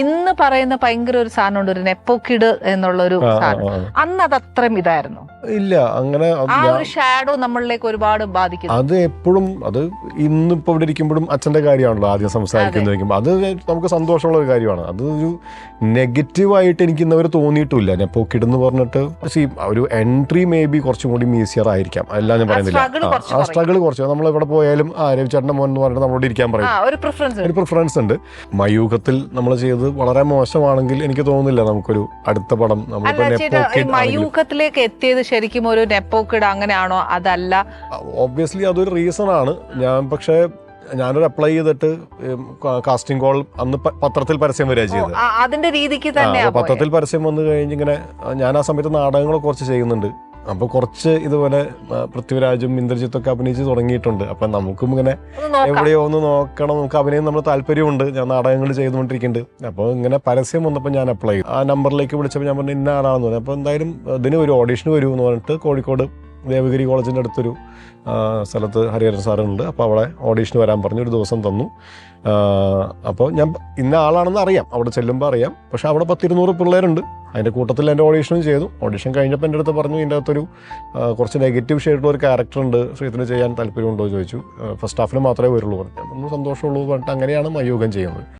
ഇന്ന് പറയുന്ന ഭയങ്കര ഒരു സാധനമുണ്ട്, ഒരു നെപ്പോക്കിഡ് എന്നുള്ളൊരു സാധനം. അന്ന് അത് അത്രയും ഇതായിരുന്നു ഇല്ല. അങ്ങനെ ആ ഒരു ഷാഡോ നമ്മളിലേക്ക് ഒരുപാട് ബാധിക്കുന്നു. അത് എപ്പോഴും അത് ഇന്നിപ്പോ ഇവിടെ ഇരിക്കുമ്പോഴും അച്ഛന്റെ കാര്യമാണല്ലോ ആദ്യം സംസാരിക്കുന്നത്. അത് നമുക്ക് സന്തോഷമുള്ള ഒരു കാര്യമാണ്. അത് ഒരു നെഗറ്റീവായിട്ട് എനിക്ക് ഇന്നവർ തോന്നിയിട്ടില്ല. നെപ്പോക്കിഡ് എന്ന് പറഞ്ഞിട്ട് ഒരു എൻട്രി മേ ബി കുറച്ചും കൂടി ഈസിയർ ആയിരിക്കാം, അല്ല ഞാൻ പറയുന്നില്ല. ആ സ്ട്രഗിൾ കുറച്ച് നമ്മൾ എവിടെ പോയാലും രവിചേട്ടൻ്റെ മോൻ എന്ന് പറഞ്ഞിട്ട് നമ്മളോട് ഇരിക്കാൻ പറയും. ഒരു പ്രിഫറൻസ് ഉണ്ട്. മയൂഖത്തിൽ നമ്മൾ ചെയ്തത് വളരെ മോശമാണെങ്കിൽ എനിക്ക് തോന്നുന്നില്ല നമുക്കൊരു അടുത്ത പടം മയൂഖത്തിലേക്ക് എത്തിയത് ശരിക്കും ഒരു നെപ്പോക്കിഡ് അങ്ങനെയാണോ? അതല്ല, ഒബ്വിയസ്ലി അതൊരു റീസൺ ആണ്. ഞാനൊരു അപ്ലൈ ചെയ്തിട്ട് കാസ്റ്റിംഗ് കോൾ അന്ന് പത്രത്തിൽ പരസ്യം വരിക ചെയ്തത്. അതിന്റെ രീതിക്ക് തന്നെ പത്രത്തിൽ പരസ്യം വന്നു കഴിഞ്ഞിങ്ങനെ ഞാൻ ആ സമയത്ത് നാടകങ്ങൾ കുറച്ച് ചെയ്യുന്നുണ്ട്. അപ്പോൾ കുറച്ച് ഇതുപോലെ പൃഥ്വിരാജും ഇന്ദ്രജിത്തൊക്കെ അഭിനയിച്ച് തുടങ്ങിയിട്ടുണ്ട്. അപ്പം നമുക്കും ഇങ്ങനെ എവിടെയോ ഒന്ന് നോക്കണം, നമുക്ക് അഭിനയം നമ്മൾ താല്പര്യമുണ്ട്. ഞാൻ നാടകങ്ങൾ ചെയ്തുകൊണ്ടിരിക്കുന്നുണ്ട്. അപ്പോൾ ഇങ്ങനെ പരസ്യം വന്നപ്പോൾ ഞാൻ അപ്ലൈ ചെയ്തു. ആ നമ്പറിലേക്ക് വിളിച്ചപ്പോൾ ഞാൻ പറഞ്ഞു ഇന്ന ആളാണെന്ന് പറഞ്ഞു. അപ്പോൾ എന്തായാലും ഇതിന് ഒരു ഓഡീഷന് വരുമെന്ന് പറഞ്ഞിട്ട് കോഴിക്കോട് ദേവഗിരി കോളേജിൻ്റെ അടുത്തൊരു സ്ഥലത്ത് ഹരിഹരൻ സാറുണ്ട്. അപ്പോൾ അവിടെ ഓഡീഷന് വരാൻ പറഞ്ഞു. ഒരു ദിവസം തന്നു. അപ്പോൾ ഞാൻ ഇന്ന ആളാണെന്ന് അറിയാം, അവിടെ ചെല്ലുമ്പോൾ അറിയാം. പക്ഷേ അവിടെ 100-200 പിള്ളേരുണ്ട്. അതിൻ്റെ കൂട്ടത്തിൽ എൻ്റെ ഓഡീഷനും ചെയ്തു. ഓഡീഷൻ കഴിഞ്ഞപ്പോൾ എൻ്റെ അടുത്ത് പറഞ്ഞു ഇതിൻ്റെ അകത്തൊരു കുറച്ച് നെഗറ്റീവ് ഷെയ്ഡുള്ള ഒരു ക്യാരക്ടറുണ്ട്, ശ്രീധന് ചെയ്യാൻ താല്പര്യമുണ്ടോ എന്ന് ചോദിച്ചു. ഫസ്റ്റ് ഹാഫിന് മാത്രമേ വരുള്ളൂ പറഞ്ഞു. സന്തോഷമുള്ളൂ പറഞ്ഞിട്ട് അങ്ങനെയാണ് മയൂഖം ചെയ്യുന്നത്.